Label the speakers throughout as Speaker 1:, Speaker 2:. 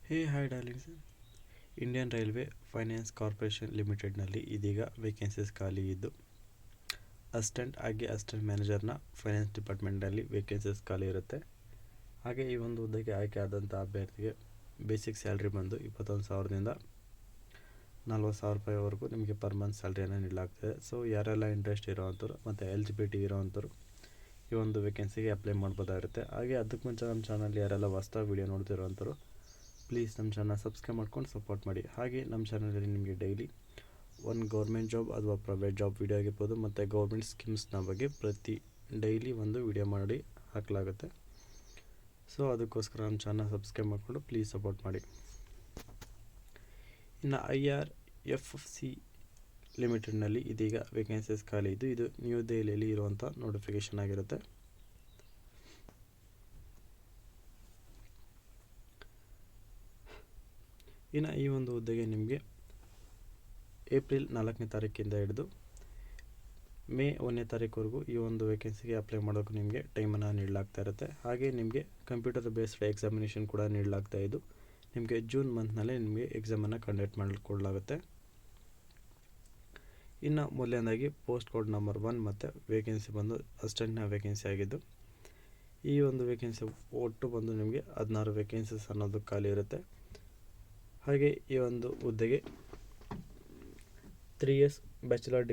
Speaker 1: Hi darlings. Indian railway finance corporation ಲಿಮಿಟೆಡ್ನಲ್ಲಿ ಇದೀಗ vacancies ಖಾಲಿ ಇದ್ದು ಅಸಿಸ್ಟೆಂಟ್ ಮ್ಯಾನೇಜರ್ನ ಫೈನಾನ್ಸ್ ಡಿಪಾರ್ಟ್ಮೆಂಟ್ನಲ್ಲಿ ವೇಕೆನ್ಸೀಸ್ ಖಾಲಿ ಇರುತ್ತೆ. ಹಾಗೆ ಈ ಒಂದು ಹುದ್ದೆಗೆ ಆಯ್ಕೆ ಆದಂಥ ಅಭ್ಯರ್ಥಿಗೆ ಬೇಸಿಕ್ ಸ್ಯಾಲ್ರಿ ಬಂದು 21,000ದಿಂದ 40,000 ರೂಪಾಯಿವರೆಗೂ ನಿಮಗೆ ಪರ್ ಮಂತ್ ಸ್ಯಾಲ್ರಿಯನ್ನು ನೀಡಲಾಗ್ತದೆ. ಸೊ ಯಾರೆಲ್ಲ ಇಂಟ್ರೆಸ್ಟ್ ಇರೋವಂಥವ್ರು ಮತ್ತು ಎಲಿಜಿಬಿಲಿಟಿ ಇರೋವಂಥವ್ರು ಈ ಒಂದು ವೇಕೆನ್ಸಿಗೆ ಅಪ್ಲೈ ಮಾಡ್ಬೋದಾಗಿರುತ್ತೆ. ಹಾಗೆ ಅದಕ್ಕೆ ಮುಂಚೆ ನಮ್ಮ ಚಾನಲ್ ಯಾರೆಲ್ಲ ಹೊಸ್ದಾಗಿ ವೀಡಿಯೋ ನೋಡ್ತಿರೋವಂಥವ್ರು ಪ್ಲೀಸ್ ನಮ್ಮ ಚಾನಲ್ ಸಬ್ಸ್ಕ್ರೈಬ್ ಮಾಡ್ಕೊಂಡು ಸಪೋರ್ಟ್ ಮಾಡಿ. ಹಾಗೆ ನಮ್ಮ ಚಾನಲಲ್ಲಿ ನಿಮಗೆ ಡೈಲಿ ಒಂದು ಗೌರ್ಮೆಂಟ್ ಜಾಬ್ ಅಥವಾ ಪ್ರೈವೇಟ್ ಜಾಬ್ ವೀಡಿಯೋ ಆಗಿರ್ಬೋದು ಮತ್ತು ಗೌರ್ಮೆಂಟ್ ಸ್ಕೀಮ್ಸ್ನ ಬಗ್ಗೆ ಡೈಲಿ ಒಂದು ವೀಡಿಯೋ ಮಾಡಿ ಹಾಕಲಾಗುತ್ತೆ. ಸೊ ಅದಕ್ಕೋಸ್ಕರ ನಮ್ಮ ಚಾನಲ್ ಸಬ್ಸ್ಕ್ರೈಬ್ ಮಾಡಿಕೊಂಡು ಪ್ಲೀಸ್ ಸಪೋರ್ಟ್ ಮಾಡಿ. ಇನ್ನು IRFC ಲಿಮಿಟೆಡ್ನಲ್ಲಿ ಇದೀಗ ವೇಕೆನ್ಸೀಸ್ ಖಾಲಿ ಇದ್ದು ಇದು ನ್ಯೂ ದೆಹಲಿಯಲ್ಲಿ ಇರುವಂಥ ನೋಟಿಫಿಕೇಷನ್ ಆಗಿರುತ್ತೆ. ಇನ್ನು ಈ ಒಂದು ಹುದ್ದೆಗೆ ನಿಮಗೆ ಏಪ್ರಿಲ್ 4ನೇ ತಾರೀಕಿಂದ ಹಿಡಿದು ಮೇ 1ನೇ ತಾರೀಕುವರೆಗೂ ಈ ಒಂದು ವೇಕೆನ್ಸಿಗೆ ಅಪ್ಲೈ ಮಾಡೋಕ್ಕೆ ನಿಮಗೆ ಟೈಮನ್ನು ನೀಡಲಾಗ್ತಾ ಇರುತ್ತೆ. ಹಾಗೆ ನಿಮಗೆ ಕಂಪ್ಯೂಟರ್ ಬೇಸ್ಡ್ ಎಕ್ಸಾಮಿನೇಷನ್ ಕೂಡ ನೀಡಲಾಗ್ತಾ ಇದ್ದು ನಿಮಗೆ ಜೂನ್ ಮಂತ್ನಲ್ಲೇ ನಿಮಗೆ ಎಕ್ಸಾಮನ್ನು ಕಂಡಕ್ಟ್ ಮಾಡಿಕೊಡಲಾಗುತ್ತೆ. ಇನ್ನು ಮೊದಲನೇದಾಗಿ ಪೋಸ್ಟ್ ಕೋಡ್ ನಂಬರ್ 1 ಮತ್ತು ವೇಕೆನ್ಸಿ ಬಂದು ಅಸಿಸ್ಟೆಂಟ್ನ ವೇಕೆನ್ಸಿ ಆಗಿದ್ದು ಈ ಒಂದು ವೇಕೆನ್ಸಿ ಒಟ್ಟು ಬಂದು ನಿಮಗೆ 16 ವೇಕೆನ್ಸೀಸ್ ಅನ್ನೋದು ಖಾಲಿ ಇರುತ್ತೆ. ಹಾಗೆ ಈ ಒಂದು ಹುದ್ದೆಗೆ 3 ಇಯರ್ಸ್ ಬ್ಯಾಚುಲರ್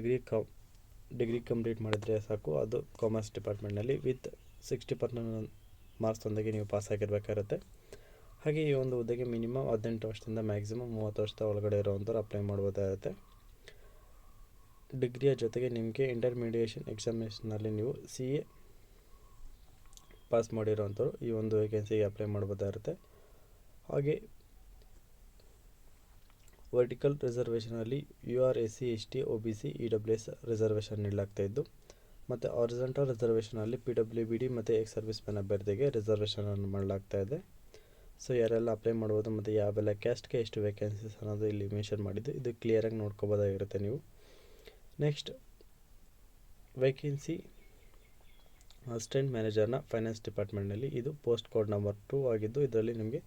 Speaker 1: ಡಿಗ್ರಿ ಕಂಪ್ಲೀಟ್ ಮಾಡಿದರೆ ಸಾಕು. ಅದು ಕಾಮರ್ಸ್ ಡಿಪಾರ್ಟ್ಮೆಂಟ್ನಲ್ಲಿ ವಿತ್ 60% ಮಾರ್ಕ್ಸ್ ಒಂದಿಗೆ ನೀವು ಪಾಸ್ ಆಗಿರಬೇಕಾಗುತ್ತೆ. ಹಾಗೆ ಈ ಒಂದು ಹುದ್ದೆಗೆ ಮಿನಿಮಮ್ 18 ವರ್ಷದಿಂದ ಮ್ಯಾಕ್ಸಿಮಮ್ 30 ವರ್ಷದ ಒಳಗಡೆ ಇರೋವಂಥವ್ರು ಅಪ್ಲೈ ಮಾಡ್ಬೋದಾಗುತ್ತೆ. ಡಿಗ್ರಿಯ ಜೊತೆಗೆ ನಿಮಗೆ ಇಂಟರ್ಮೀಡಿಯೇಷನ್ ಎಕ್ಸಾಮಿನೇಷನಲ್ಲಿ ನೀವು CA ಪಾಸ್ ಮಾಡಿರೋವಂಥವ್ರು ಈ ಒಂದು ವೇಕೆನ್ಸಿಗೆ ಅಪ್ಲೈ ಮಾಡ್ಬೋದಾಗಿರುತ್ತೆ. ಹಾಗೆ ವರ್ಟಿಕಲ್ ರಿಸರ್ವೇಷನಲ್ಲಿ UR SC ST OBC EWS reservation ನೀಡಲಾಗ್ತಾ ಇದ್ದು ಮತ್ತು ಹಾರಿಜಾಂಟಲ್ ರಿಸರ್ವೇಷನಲ್ಲಿ PWBD ಮತ್ತು ಎಕ್ಸ್ ಸರ್ವಿಸ್ ಮ್ಯಾನ್ ಅಭ್ಯರ್ಥಿಗೆ ರಿಸರ್ವೇಷನನ್ನು ಮಾಡಲಾಗ್ತಾ ಇದೆ. ಸೊ ಯಾರೆಲ್ಲ ಅಪ್ಲೈ ಮಾಡ್ಬೋದು ಮತ್ತು ಯಾವೆಲ್ಲ ಕ್ಯಾಸ್ಟ್ಗೆ ಎಷ್ಟು ವೇಕೆನ್ಸೀಸ್ ಅನ್ನೋದು ಇಲ್ಲಿ ಮೆನ್ಷನ್ ಮಾಡಿದ್ದು ಇದು ಕ್ಲಿಯರಾಗಿ ನೋಡ್ಕೋಬೋದಾಗಿರುತ್ತೆ ನೀವು. ನೆಕ್ಸ್ಟ್ ವೇಕೆನ್ಸಿ ಅಸಿಸ್ಟೆಂಟ್ ಮ್ಯಾನೇಜರ್ನ ಫೈನಾನ್ಸ್ ಡಿಪಾರ್ಟ್ಮೆಂಟ್ನಲ್ಲಿ ಇದು ಪೋಸ್ಟ್ ಕೋಡ್ ನಂಬರ್ 2 ಆಗಿದ್ದು ಇದರಲ್ಲಿ ನಿಮಗೆ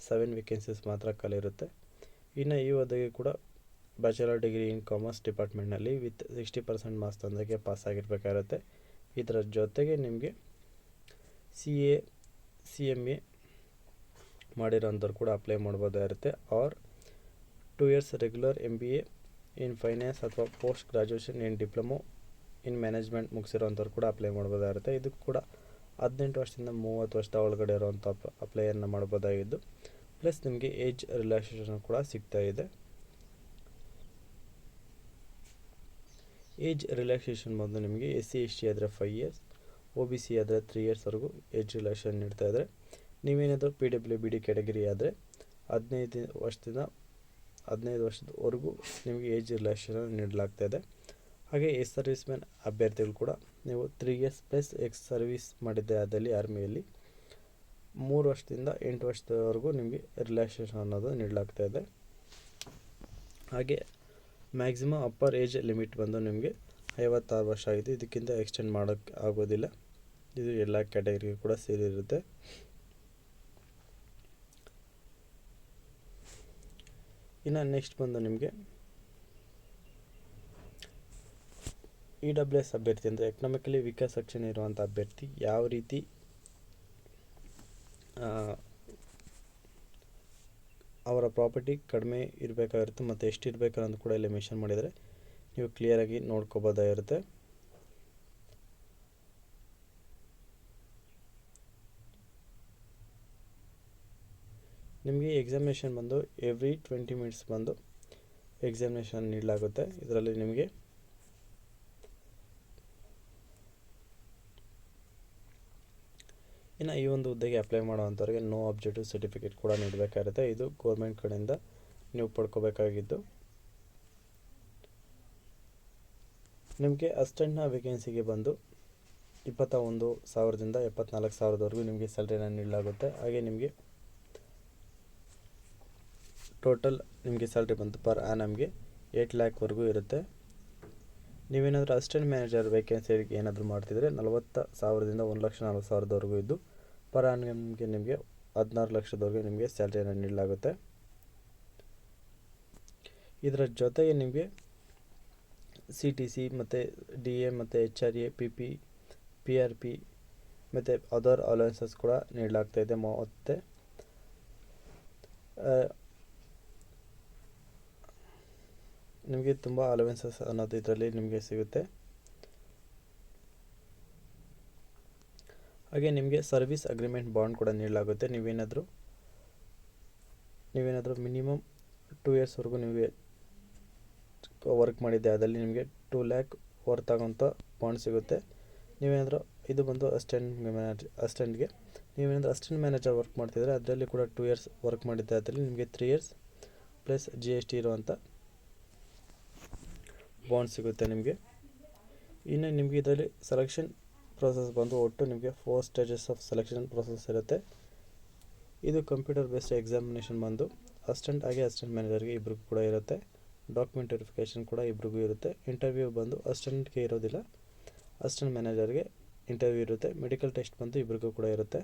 Speaker 1: 7 ವೇಕೆನ್ಸೀಸ್ ಮಾತ್ರ ಖಾಲಿ ಇರುತ್ತೆ. ಇನ್ನು ಈ ಹುದ್ದೆಗೆ ಕೂಡ ಬ್ಯಾಚುಲರ್ ಡಿಗ್ರಿ ಇನ್ ಕಾಮರ್ಸ್ ಡಿಪಾರ್ಟ್ಮೆಂಟ್ನಲ್ಲಿ ವಿತ್ 60% ಮಾರ್ಕ್ಸ್ ತಂದಾಗೆ ಪಾಸ್ ಆಗಿರಬೇಕಾಗುತ್ತೆ. ಇದರ ಜೊತೆಗೆ ನಿಮಗೆ CA CMA ಮಾಡಿರೋಂಥವ್ರು ಕೂಡ ಅಪ್ಲೈ ಮಾಡ್ಬೋದಾಗಿರುತ್ತೆ. Or 2 years regular MBA in finance ಅಥವಾ post graduation in diploma in management ಮುಗಿಸಿರೋಂಥವ್ರು ಕೂಡ ಅಪ್ಲೈ ಮಾಡ್ಬೋದಾಗಿರುತ್ತೆ. ಇದಕ್ಕೆ ಕೂಡ 18 ವರ್ಷದಿಂದ 30 ವರ್ಷದ ಒಳಗಡೆ ಇರೋವಂಥ ಅಪ್ಲೈಯನ್ನು ಮಾಡ್ಬೋದಾಗಿದ್ದು ಪ್ಲಸ್ ನಿಮಗೆ ಏಜ್ ರಿಲ್ಯಾಕ್ಸೇಷನ್ ಕೂಡ ಸಿಗ್ತಾ ಇದೆ. ಏಜ್ ರಿಲ್ಯಾಕ್ಸೇಷನ್ ಬಂದು ನಿಮಗೆ SC ST ಆದರೆ 5 ಇಯರ್ಸ್ OBC ಆದರೆ 3 ಇಯರ್ಸ್ವರೆಗೂ ಏಜ್ ರಿಲ್ಯಾಕ್ಸೇಷನ್ ನೀಡ್ತಾ ಇದ್ದಾರೆ. ನೀವೇನಾದರೂ PWBD ಕ್ಯಾಟಗರಿ ಆದರೆ 15 ವರ್ಷದವರೆಗೂ ನಿಮಗೆ ಏಜ್ ರಿಲ್ಯಾಕ್ಸೇಷನ್ ನೀಡಲಾಗ್ತಾ ಇದೆ. ಹಾಗೆ ಎಕ್ಸ್ ಸರ್ವಿಸ್ ಮ್ಯಾನ್ ಅಭ್ಯರ್ಥಿಗಳು ಕೂಡ ನೀವು 3 ಇಯರ್ಸ್ ಪ್ಲಸ್ ಎಕ್ಸ್ ಸರ್ವಿಸ್ ಮಾಡಿದ್ದೆ ಆದಲ್ಲಿ ಆರ್ಮಿಯಲ್ಲಿ 3 ವರ್ಷದಿಂದ 8 ವರ್ಷದವರೆಗೂ ನಿಮಗೆ ರಿಲ್ಯಾಕ್ಸೇಷನ್ ಅನ್ನೋದು ನೀಡಲಾಗ್ತಾ ಇದೆ. ಹಾಗೆ ಮ್ಯಾಕ್ಸಿಮಮ್ ಅಪ್ಪರ್ ಏಜ್ ಲಿಮಿಟ್ ಬಂದು ನಿಮಗೆ 56 ವರ್ಷ ಆಗಿದೆ. ಇದಕ್ಕಿಂತ ಎಕ್ಸ್ಟೆಂಡ್ ಮಾಡೋಕ್ಕೆ ಆಗೋದಿಲ್ಲ. ಇದು ಎಲ್ಲ ಕ್ಯಾಟಗರಿಗೆ ಕೂಡ ಸೇರಿರುತ್ತೆ. ಇನ್ನು ನೆಕ್ಸ್ಟ್ ಬಂದು ನಿಮಗೆ EWS ಅಭ್ಯರ್ಥಿ ಅಂದರೆ ಎಕನಾಮಿಕಲಿ ವೀಕರ್ ಸೆಕ್ಷನ್ ಇರುವಂಥ ಅಭ್ಯರ್ಥಿ ಯಾವ ರೀತಿ ಅವರ ಪ್ರಾಪರ್ಟಿ ಕಡಿಮೆ ಇರಬೇಕಾಗಿರುತ್ತೆ ಮತ್ತು ಎಷ್ಟು ಇರಬೇಕು ಅನ್ನೋದು ಕೂಡ ಇಲ್ಲಿ ಮೆನ್ಷನ್ ಮಾಡಿದರೆ ನೀವು ಕ್ಲಿಯರಾಗಿ ನೋಡ್ಕೋಬೋದಾಗಿರುತ್ತೆ. ನಿಮಗೆ ಎಕ್ಸಾಮಿನೇಷನ್ ಬಂದು ಎವ್ರಿ 20 ಮಿನಿಟ್ಸ್ ಬಂದು ಎಕ್ಸಾಮಿನೇಷನ್ ನೀಡಲಾಗುತ್ತೆ. ಇದರಲ್ಲಿ ನಿಮಗೆ ಇನ್ನು ಈ ಒಂದು ಹುದ್ದೆಗೆ ಅಪ್ಲೈ ಮಾಡೋವಂಥವ್ರಿಗೆ ನೋ ಅಬ್ಜೆಕ್ಟಿವ್ ಸರ್ಟಿಫಿಕೇಟ್ ಕೂಡ ನೀಡಬೇಕಾಗುತ್ತೆ. ಇದು ಗೌರ್ಮೆಂಟ್ ಕಡೆಯಿಂದ ನೀವು ಪಡ್ಕೋಬೇಕಾಗಿದ್ದು. ನಿಮಗೆ ಅಸಿಸ್ಟೆಂಟ್ನ ವೇಕೆನ್ಸಿಗೆ ಬಂದು 21,000ದಿಂದ 74,000ವರೆಗೂ ನಿಮಗೆ ಸ್ಯಾಲ್ರಿನ ನೀಡಲಾಗುತ್ತೆ. ಹಾಗೆ ನಿಮಗೆ ಟೋಟಲ್ ನಿಮಗೆ ಸ್ಯಾಲ್ರಿ ಬಂದು ಪರ್ ಆ್ಯನಮ್ಗೆ 8 ಲ್ಯಾಕ್ವರೆಗೂ ಇರುತ್ತೆ. ನೀವೇನಾದರೂ ಅಸಿಸ್ಟೆಂಟ್ ಮ್ಯಾನೇಜರ್ ವೇಕೆನ್ಸಿಗೆ ಏನಾದರೂ ಮಾಡ್ತಿದ್ರೆ 40,000ದಿಂದ 1,40,000ವರೆಗೂ ಇದ್ದು ಪರ್ ಆ್ಯನಮ್ಗೆ ನಿಮಗೆ 16 ಲಕ್ಷದವರೆಗೆ ನಿಮಗೆ ಸ್ಯಾಲ್ರಿಯನ್ನು ನೀಡಲಾಗುತ್ತೆ. ಇದರ ಜೊತೆಗೆ ನಿಮಗೆ CTC ಮತ್ತು DA ಮತ್ತು HRA PP PRP ಮತ್ತು ಅದರ್ ಅಲವೆನ್ಸಸ್ ಕೂಡ ನೀಡಲಾಗ್ತಾಯಿದೆ. ಮತ್ತು ನಿಮಗೆ ತುಂಬ ಅಲವೆನ್ಸಸ್ ಅನ್ನೋದು ಇದರಲ್ಲಿ ನಿಮಗೆ ಸಿಗುತ್ತೆ. ಹಾಗೆ ನಿಮಗೆ ಸರ್ವಿಸ್ ಅಗ್ರಿಮೆಂಟ್ ಬಾಂಡ್ ಕೂಡ ನೀಡಲಾಗುತ್ತೆ. ನೀವೇನಾದರೂ ಮಿನಿಮಮ್ 2 ಇಯರ್ಸ್ವರೆಗೂ ನಿಮಗೆ ವರ್ಕ್ ಮಾಡಿದ್ದೆ ಅದರಲ್ಲಿ ನಿಮಗೆ 2 ಲ್ಯಾಕ್ ವರ್ತ್ ಆಗೋಂಥ ಬಾಂಡ್ ಸಿಗುತ್ತೆ. ನೀವೇನಾದರೂ ಇದು ಬಂದು ಅಸಿಸ್ಟೆಂಟ್ಗೆ ನೀವೇನಾದರೂ ಅಸಿಸ್ಟೆಂಟ್ ಮ್ಯಾನೇಜರ್ ವರ್ಕ್ ಮಾಡ್ತಿದ್ರೆ ಅದರಲ್ಲಿ ಕೂಡ 2 ಇಯರ್ಸ್ ವರ್ಕ್ ಮಾಡಿದ್ದೆ ಅದರಲ್ಲಿ ನಿಮಗೆ 3 ಇಯರ್ಸ್ ಪ್ಲಸ್ GST ಇರುವಂಥ ಬಾಂಡ್ ಸಿಗುತ್ತೆ ನಿಮಗೆ. ಇನ್ನು ನಿಮಗೆ ಇದರಲ್ಲಿ ಸೆಲೆಕ್ಷನ್ ಪ್ರೊಸೆಸ್ ಬಂದು ಒಟ್ಟು ನಿಮಗೆ 4 ಸ್ಟೇಜಸ್ ಆಫ್ ಸೆಲೆಕ್ಷನ್ ಪ್ರೊಸೆಸ್ ಇರುತ್ತೆ. ಇದು ಕಂಪ್ಯೂಟರ್ ಬೇಸ್ಡ್ ಎಕ್ಸಾಮಿನೇಷನ್ ಬಂದು ಅಸಿಸ್ಟೆಂಟ್ ಹಾಗೆ ಅಸಿಸ್ಟೆಂಟ್ ಮ್ಯಾನೇಜರ್ಗೆ ಇಬ್ಬರಿಗೂ ಕೂಡ ಇರುತ್ತೆ. ಡಾಕ್ಯುಮೆಂಟ್ ವೆರಿಫಿಕೇಷನ್ ಕೂಡ ಇಬ್ಬರಿಗೂ ಇರುತ್ತೆ. ಇಂಟರ್ವ್ಯೂ ಬಂದು ಅಸಿಸ್ಟೆಂಟ್ಗೆ ಇರೋದಿಲ್ಲ, ಅಸಿಸ್ಟೆಂಟ್ ಮ್ಯಾನೇಜರ್ಗೆ ಇಂಟರ್ವ್ಯೂ ಇರುತ್ತೆ. ಮೆಡಿಕಲ್ ಟೆಸ್ಟ್ ಬಂದು ಇಬ್ಬರಿಗೂ ಕೂಡ ಇರುತ್ತೆ.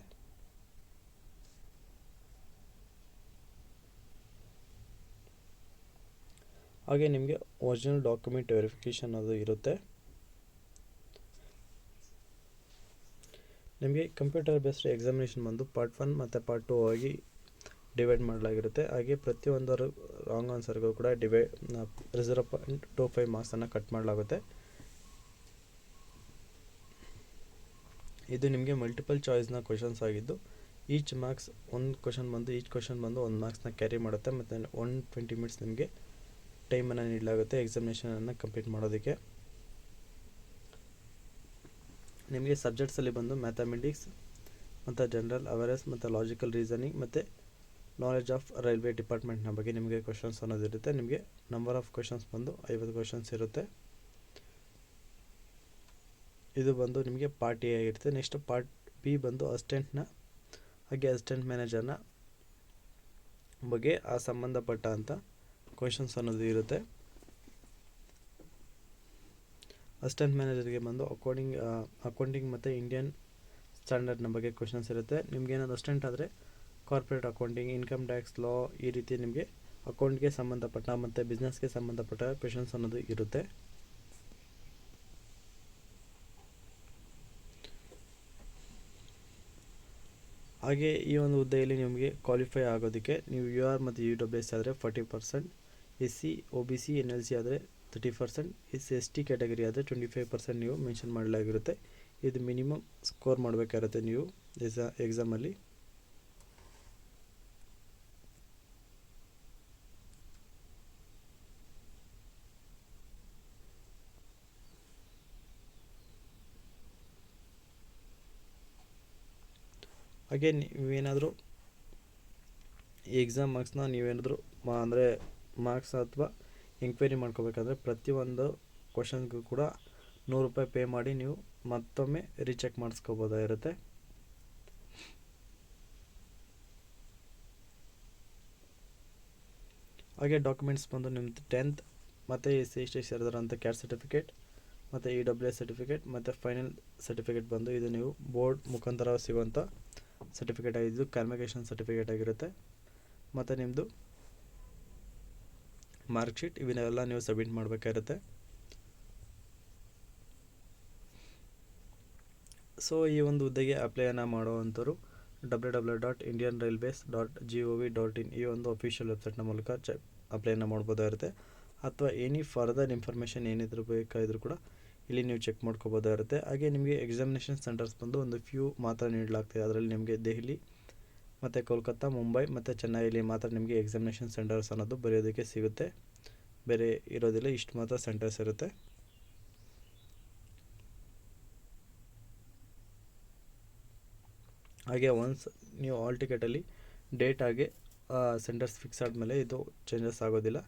Speaker 1: ಹಾಗೆ ನಿಮಗೆ ಒರಿಜಿನಲ್ ಡಾಕ್ಯುಮೆಂಟ್ ವೆರಿಫಿಕೇಷನ್ ಅದು ಇರುತ್ತೆ. ನಿಮಗೆ ಕಂಪ್ಯೂಟರ್ ಬೇಸ್ಡ್ ಎಕ್ಸಾಮಿನೇಷನ್ ಬಂದು ಪಾರ್ಟ್ 1 ಮತ್ತು ಪಾರ್ಟ್ 2 ಆಗಿ ಡಿವೈಡ್ ಮಾಡಲಾಗಿರುತ್ತೆ. ಹಾಗೆ ಪ್ರತಿಯೊಂದರ ರಾಂಗ್ ಆನ್ಸರ್ಗೂ ಕೂಡ 0.25 ಮಾರ್ಕ್ಸನ್ನು ಕಟ್ ಮಾಡಲಾಗುತ್ತೆ. ಇದು ನಿಮಗೆ ಮಲ್ಟಿಪಲ್ ಚಾಯ್ಸ್ನ ಕ್ವಶನ್ಸ್ ಆಗಿದ್ದು ಈಚ್ ಕ್ವಶನ್ ಬಂದು 1 ಮಾರ್ಕ್ಸ್ನ ಕ್ಯಾರಿ ಮಾಡುತ್ತೆ. ಮತ್ತು 120 ಮಿನಿಟ್ಸ್ ನಿಮಗೆ ಟೈಮನ್ನು ನೀಡಲಾಗುತ್ತೆ ಎಕ್ಸಾಮಿನೇಷನನ್ನು ಕಂಪ್ಲೀಟ್ ಮಾಡೋದಕ್ಕೆ. ನಿಮಗೆ ಸಬ್ಜೆಕ್ಟ್ಸಲ್ಲಿ ಬಂದು ಮ್ಯಾಥಮೆಟಿಕ್ಸ್ ಮತ್ತು ಜನರಲ್ ಅವೇರ್ನೆಸ್ ಮತ್ತು ಲಾಜಿಕಲ್ ರೀಸನಿಂಗ್ ಮತ್ತು ನಾಲೆಜ್ ಆಫ್ ರೈಲ್ವೆ ಡಿಪಾರ್ಟ್ಮೆಂಟ್ನ ಬಗ್ಗೆ ನಿಮಗೆ ಕ್ವಶನ್ಸ್ ಅನ್ನೋದಿರುತ್ತೆ. ನಿಮಗೆ ನಂಬರ್ ಆಫ್ ಕ್ವಶನ್ಸ್ ಬಂದು 50 ಕ್ವಶನ್ಸ್ ಇರುತ್ತೆ. ಇದು ಬಂದು ನಿಮಗೆ ಪಾರ್ಟ್ A ಆಗಿರುತ್ತೆ. ನೆಕ್ಸ್ಟ್ ಪಾರ್ಟ್ B ಬಂದು ಅಸಿಸ್ಟೆಂಟ್ನ ಹಾಗೆ ಅಸಿಸ್ಟೆಂಟ್ ಮ್ಯಾನೇಜರ್ನ ಬಗ್ಗೆ ಸಂಬಂಧಪಟ್ಟ ಅಂಥ ಕ್ವಶನ್ಸ್ ಅನ್ನೋದು ಇರುತ್ತೆ. ಅಸಿಸ್ಟೆಂಟ್ ಮ್ಯಾನೇಜರ್ಗೆ ಬಂದು ಅಕೌಂಟಿಂಗ್ ಮತ್ತು ಇಂಡಿಯನ್ ಸ್ಟ್ಯಾಂಡರ್ಡ್ನ ಬಗ್ಗೆ ಕ್ವಶನ್ಸ್ ಇರುತ್ತೆ. ನಿಮಗೇನಾದ್ರು ಅಸಿಸ್ಟೆಂಟ್ ಆದರೆ ಕಾರ್ಪೊರೇಟ್ ಅಕೌಂಟಿಂಗ್, ಇನ್ಕಮ್ ಟ್ಯಾಕ್ಸ್ ಲಾ, ಈ ರೀತಿ ನಿಮಗೆ ಅಕೌಂಟ್ಗೆ ಸಂಬಂಧಪಟ್ಟ ಮತ್ತು ಬಿಸ್ನೆಸ್ಗೆ ಸಂಬಂಧಪಟ್ಟ ಕ್ವಶನ್ಸ್ ಅನ್ನೋದು ಇರುತ್ತೆ. ಹಾಗೆ ಈ ಒಂದು ಹುದ್ದೆಯಲ್ಲಿ ನಿಮಗೆ ಕ್ವಾಲಿಫೈ ಆಗೋದಕ್ಕೆ ನೀವು UR ಮತ್ತು UWS ಆದರೆ 40%, SC OBC NLC ಆದರೆ 30%, SC/ST ಕ್ಯಾಟಗರಿ ಆದರೆ 25% ನೀವು ಮೆನ್ಷನ್ ಮಾಡಲಾಗಿರುತ್ತೆ. ಇದು ಮಿನಿಮಮ್ ಸ್ಕೋರ್ ಮಾಡಬೇಕಾಗಿರುತ್ತೆ ನೀವು ಎಕ್ಸಾಮಲ್ಲಿ. ಹಾಗೆ ನೀವೇನಾದರೂ ಈ ಎಕ್ಸಾಮ್ ಮಾರ್ಕ್ಸ್ನ ನೀವೇನಾದರೂ ಅಂದರೆ ಮಾರ್ಕ್ಸ್ ಅಥವಾ ಎಂಕ್ವೈರಿ ಮಾಡ್ಕೋಬೇಕಾದ್ರೆ ಪ್ರತಿಯೊಂದು ಕ್ವಶನ್ಗೂ ಕೂಡ 100 ರೂಪಾಯಿ ಪೇ ಮಾಡಿ ನೀವು ಮತ್ತೊಮ್ಮೆ ರೀಚೆಕ್ ಮಾಡಿಸ್ಕೋಬೋದಾಗಿರುತ್ತೆ. ಹಾಗೆ ಡಾಕ್ಯುಮೆಂಟ್ಸ್ ಬಂದು ನಿಮ್ಮದು 10th ಮತ್ತು SC/ST ಸೇರಿದಂಥ ಕ್ಯಾಸ್ಟ್ ಸರ್ಟಿಫಿಕೇಟ್ ಮತ್ತು EWS ಸರ್ಟಿಫಿಕೇಟ್ ಮತ್ತು ಫೈನಲ್ ಸರ್ಟಿಫಿಕೇಟ್ ಬಂದು ಇದು ನೀವು ಬೋರ್ಡ್ ಮುಖಾಂತರ ಸಿಗುವಂಥ ಸರ್ಟಿಫಿಕೇಟ್ ಆಗಿದ್ದು ಕಾನ್ವೊಕೇಷನ್ ಸರ್ಟಿಫಿಕೇಟ್ ಆಗಿರುತ್ತೆ. ಮತ್ತು ನಿಮ್ಮದು ಮಾರ್ಕ್ಶೀಟ್ ಇವನ್ನೆಲ್ಲ ನೀವು ಸಬ್ಮಿಟ್ ಮಾಡಬೇಕಾಗಿರುತ್ತೆ. ಸೊ ಈ ಒಂದು ಹುದ್ದೆಗೆ ಅಪ್ಲೈಯನ್ನು ಮಾಡುವಂಥವ್ರು www.indianrailways.gov.in ಈ ಒಂದು ಅಫಿಷಿಯಲ್ ವೆಬ್ಸೈಟ್ನ ಮೂಲಕ ಅಪ್ಲೈಯನ್ನು ಮಾಡ್ಬೋದಾಗಿರುತ್ತೆ. ಅಥವಾ ಎನಿ ಫರ್ದರ್ ಇನ್ಫಾರ್ಮೇಷನ್ ಏನಿದ್ರು ಬೇಕಾದರೂ ಕೂಡ ಇಲ್ಲಿ ನೀವು ಚೆಕ್ ಮಾಡ್ಕೋಬೋದಾಗಿರುತ್ತೆ. ಹಾಗೆ ನಿಮಗೆ ಎಕ್ಸಾಮಿನೇಷನ್ ಸೆಂಟರ್ಸ್ ಬಂದು ಒಂದು ಫ್ಯೂ ಮಾತ್ರ ನೀಡಲಾಗ್ತದೆ. ಅದರಲ್ಲಿ ನಿಮಗೆ ದೆಹಲಿ ಮತ್ತು ಕೋಲ್ಕತ್ತಾ, ಮುಂಬೈ ಮತ್ತು ಚೆನ್ನೈಯಲ್ಲಿ ಮಾತ್ರ ನಿಮಗೆ ಎಕ್ಸಾಮಿನೇಷನ್ ಸೆಂಟರ್ಸ್ ಅನ್ನೋದು ಬರೆಯೋದಕ್ಕೆ ಸಿಗುತ್ತೆ. ಬೇರೆ ಇರೋದಿಲ್ಲ, ಇಷ್ಟು ಮಾತ್ರ ಸೆಂಟರ್ಸ್ ಇರುತ್ತೆ. ಹಾಗೆ ಒನ್ಸ್ ನೀವು ಆಲ್ ಟಿಕೆಟಲ್ಲಿ ಡೇಟ್ ಆಗಿ ಸೆಂಟರ್ಸ್ ಫಿಕ್ಸ್ ಆದಮೇಲೆ ಇದು ಚೇಂಜಸ್ ಆಗೋದಿಲ್ಲ.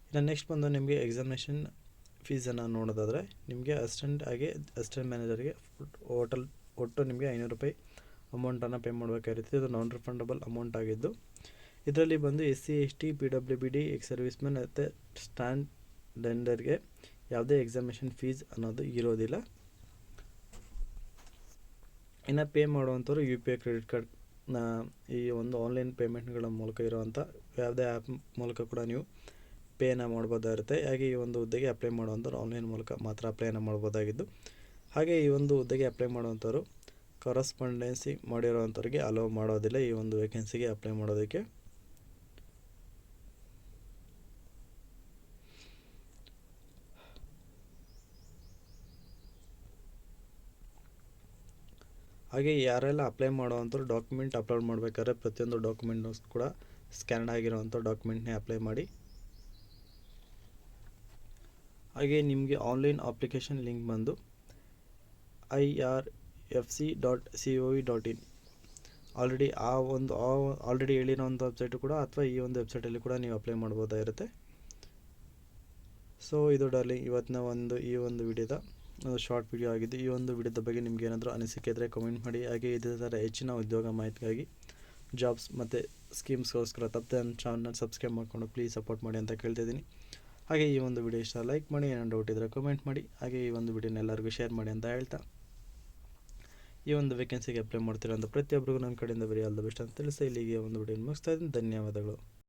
Speaker 1: ಇನ್ನು ನೆಕ್ಸ್ಟ್ ಬಂದು ನಿಮಗೆ ಎಕ್ಸಾಮಿನೇಷನ್ ಫೀಸನ್ನು ನೋಡೋದಾದರೆ ನಿಮಗೆ ಅಸಿಸ್ಟೆಂಟ್ ಮ್ಯಾನೇಜರ್ಗೆ ಒಟ್ಟು ನಿಮಗೆ 500 ರೂಪಾಯಿ ಅಮೌಂಟನ್ನು ಪೇ ಮಾಡಬೇಕಾಗಿರುತ್ತೆ. ಇದು ನಾನ್ ರಿಫಂಡಬಲ್ ಅಮೌಂಟ್ ಆಗಿದ್ದು ಇದರಲ್ಲಿ ಬಂದು SC/ST PWBD X service man ಮತ್ತು ಸ್ಟ್ಯಾಂಡರ್ಡ್ಗೆ ಯಾವುದೇ ಎಕ್ಸಾಮಿನೇಷನ್ ಫೀಸ್ ಅನ್ನೋದು ಇರೋದಿಲ್ಲ. ಇನ್ನು ಪೇ ಮಾಡುವಂಥವ್ರು UPI ಕ್ರೆಡಿಟ್ ಕಾರ್ಡ್ ಈ ಒಂದು ಆನ್ಲೈನ್ ಪೇಮೆಂಟ್ಗಳ ಮೂಲಕ ಇರುವಂಥ ಯಾವುದೇ ಆ್ಯಪ್ ಮೂಲಕ ಕೂಡ ನೀವು ಪೇನ ಮಾಡ್ಬೋದಾಗಿರುತ್ತೆ. ಹಾಗೆ ಈ ಒಂದು ಹುದ್ದೆಗೆ ಅಪ್ಲೈ ಮಾಡುವಂಥವ್ರು ಆನ್ಲೈನ್ ಮೂಲಕ ಮಾತ್ರ ಅಪ್ಲೈನ ಮಾಡ್ಬೋದಾಗಿದ್ದು, ಹಾಗೆ ಈ ಒಂದು ಹುದ್ದೆಗೆ ಅಪ್ಲೈ ಮಾಡುವಂಥವ್ರು ಕರಸ್ಪಾಂಡೆನ್ಸಿ ಮಾಡಿರೋವಂಥವ್ರಿಗೆ ಅಲೋ ಮಾಡೋದಿಲ್ಲ ಈ ಒಂದು ವೇಕೆನ್ಸಿಗೆ ಅಪ್ಲೈ ಮಾಡೋದಕ್ಕೆ. ಹಾಗೆ ಯಾರೆಲ್ಲ ಅಪ್ಲೈ ಮಾಡೋವಂಥವ್ರು ಡಾಕ್ಯುಮೆಂಟ್ ಅಪ್ಲೋಡ್ ಮಾಡಬೇಕಾದ್ರೆ ಪ್ರತಿಯೊಂದು ಡಾಕ್ಯುಮೆಂಟ್ನೂ ಕೂಡ ಸ್ಕ್ಯಾನ್ ಆಗಿರೋವಂಥ ಡಾಕ್ಯುಮೆಂಟ್ನೇ ಅಪ್ಲೈ ಮಾಡಿ. ಹಾಗೆ ನಿಮಗೆ ಆನ್ಲೈನ್ ಅಪ್ಲಿಕೇಶನ್ ಲಿಂಕ್ ಬಂದು irfc.cov.in ಆಲ್ರೆಡಿ ಹೇಳಿರೋಂಥ ವೆಬ್ಸೈಟು ಕೂಡ ಅಥವಾ ಈ ಒಂದು ವೆಬ್ಸೈಟಲ್ಲಿ ಕೂಡ ನೀವು ಅಪ್ಲೈ ಮಾಡ್ಬೋದಾಗಿರುತ್ತೆ. ಸೊ ಇದು ಡಾರ್ಲಿಂಗ್ ಇವತ್ತಿನ ಈ ಒಂದು ವಿಡಿಯೋದ ಶಾರ್ಟ್ ವಿಡಿಯೋ ಆಗಿದ್ದು. ಈ ಒಂದು ವಿಡಿಯೋದ ಬಗ್ಗೆ ನಿಮ್ಗೆ ಏನಾದರೂ ಅನಿಸಿಕೆ ಇದ್ದರೆ ಕಮೆಂಟ್ ಮಾಡಿ. ಹಾಗೆ ಇದೇ ಥರ ಹೆಚ್ಚಿನ ಉದ್ಯೋಗ ಮಾಹಿತಿಗಾಗಿ ಜಾಬ್ಸ್ ಮತ್ತು ಸ್ಕೀಮ್ಸ್ಗೋಸ್ಕರ ತಪ್ಪದೆ ನನ್ನ ಚಾನಲ್ ಸಬ್ಸ್ಕ್ರೈಬ್ ಮಾಡಿಕೊಂಡು ಪ್ಲೀಸ್ ಸಪೋರ್ಟ್ ಮಾಡಿ ಅಂತ ಕೇಳ್ತಿದ್ದೀನಿ. ಹಾಗೆ ಈ ಒಂದು ವಿಡಿಯೋ ಇಷ್ಟ ಲೈಕ್ ಮಾಡಿ, ಏನಾದ್ರು ಡೌಟ್ ಇದ್ದರೆ ಕಮೆಂಟ್ ಮಾಡಿ. ಹಾಗೆ ಈ ಒಂದು ವಿಡಿಯೋನ ಎಲ್ಲರಿಗೂ ಶೇರ್ ಮಾಡಿ ಅಂತ ಹೇಳ್ತಾ, ಈ ಒಂದು ವೇಕೆನ್ಸಿಗೆ ಅಪ್ಲೈ ಮಾಡ್ತಿರೋಂಥ ಪ್ರತಿಯೊಬ್ಬರಿಗೂ ನನ್ನ ಕಡೆಯಿಂದ ವೆರಿ ಆಲ್ ದ ಬೆಸ್ಟ್ ಅಂತ ತಿಳಿಸ್ತಾ ಇಲ್ಲಿಗೆ ಒಂದು ವಿಡಿಯೋ ಮುಗಿಸ್ತಾ ಇದ್ದೀನಿ. ಧನ್ಯವಾದಗಳು.